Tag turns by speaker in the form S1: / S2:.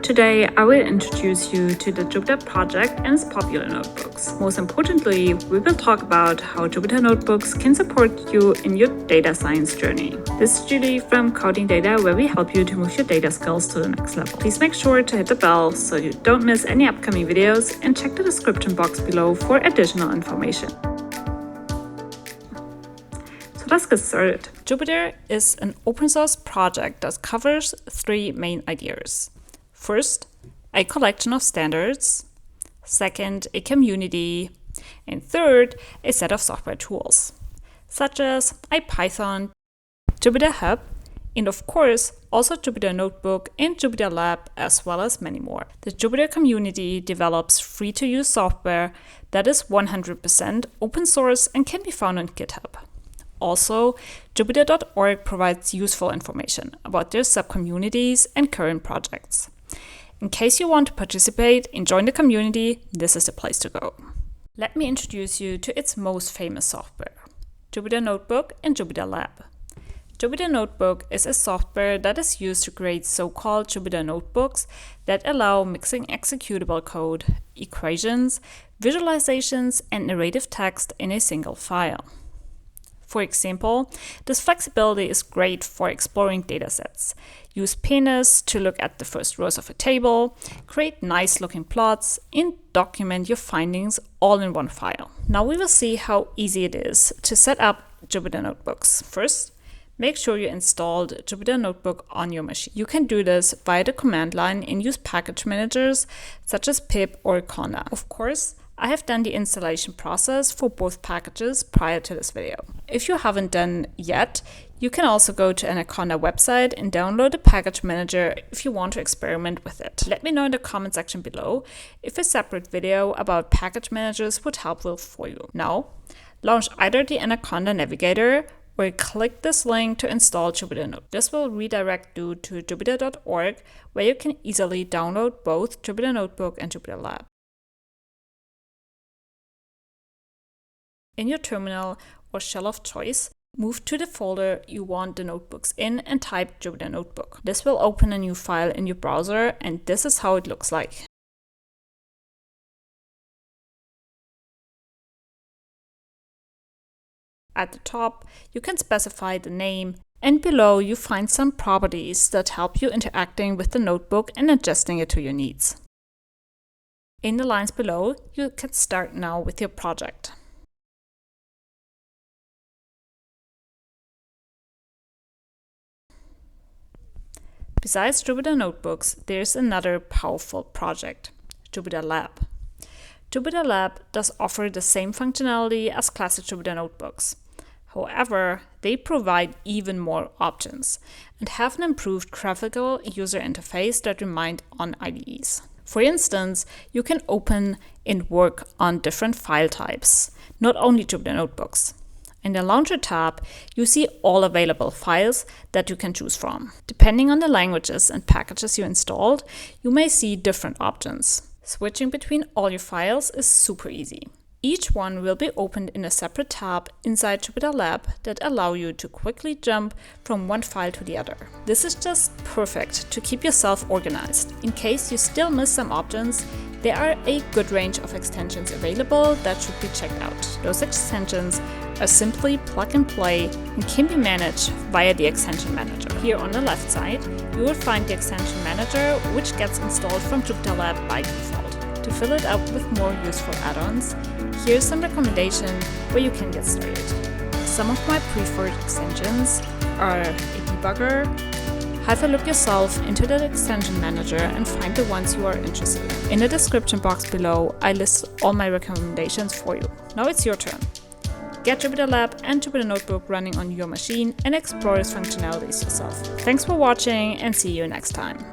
S1: Today, I will introduce you to the Jupyter project and its popular notebooks. Most importantly, we will talk about how Jupyter Notebooks can support you in your data science journey. This is Julie from Coding Data, where we help you to move your data skills to the next level. Please make sure to hit the bell so you don't miss any upcoming videos and check the description box below for additional information. So let's get started. Jupyter is an open source project that covers three main ideas. First, a collection of standards. Second, a community. And third, a set of software tools, such as Python, Jupyter Hub, and of course, also Jupyter Notebook and Jupyter Lab, as well as many more. The Jupyter community develops free-to-use software that is 100% open source and can be found on GitHub. Also, jupyter.org provides useful information about their sub-communities and current projects. In case you want to participate and join the community, this is the place to go. Let me introduce you to its most famous software, Jupyter Notebook and Jupyter Lab. Jupyter Notebook is a software that is used to create so-called Jupyter notebooks that allow mixing executable code, equations, visualizations, and narrative text in a single file. For example, this flexibility is great for exploring datasets. Use pandas to look at the first rows of a table, create nice-looking plots, and document your findings all in one file. Now we will see how easy it is to set up Jupyter Notebooks. First, make sure you installed Jupyter Notebook on your machine. You can do this via the command line and use package managers such as pip or conda. Of course, I have done the installation process for both packages prior to this video. If you haven't done yet, you can also go to an Anaconda website and download the package manager if you want to experiment with it. Let me know in the comment section below if a separate video about package managers would help for you. Now, launch either the Anaconda navigator or click this link to install Jupyter Notebook. This will redirect you to jupyter.org, where you can easily download both Jupyter Notebook and Jupyter Lab. In your terminal or shell of choice, move to the folder you want the notebooks in and type Jupyter Notebook. This will open a new file in your browser, and this is how it looks like. At the top, you can specify the name, and below you find some properties that help you interacting with the notebook and adjusting it to your needs. In the lines below, you can start now with your project. Besides Jupyter Notebooks, there's another powerful project, Jupyter Lab. Jupyter Lab does offer the same functionality as classic Jupyter Notebooks. However, they provide even more options and have an improved graphical user interface that remind on IDEs. For instance, you can open and work on different file types, not only Jupyter Notebooks. In the Launcher tab, you see all available files that you can choose from. Depending on the languages and packages you installed, you may see different options. Switching between all your files is super easy. Each one will be opened in a separate tab inside Jupyter Lab that allow you to quickly jump from one file to the other. This is just perfect to keep yourself organized. In case you still miss some options, there are a good range of extensions available that should be checked out. Those extensions are simply plug and play and can be managed via the extension manager. Here on the left side, you will find the extension manager, which gets installed from Jupyter Lab by default. To fill it up with more useful add-ons, here's some recommendation where you can get started. Some of my preferred extensions are a debugger. Have a look yourself into the extension manager and find the ones you are interested in. In the description box below, I list all my recommendations for you. Now it's your turn. Get Jupyter Lab and Jupyter Notebook running on your machine and explore its functionalities yourself. Thanks for watching and see you next time.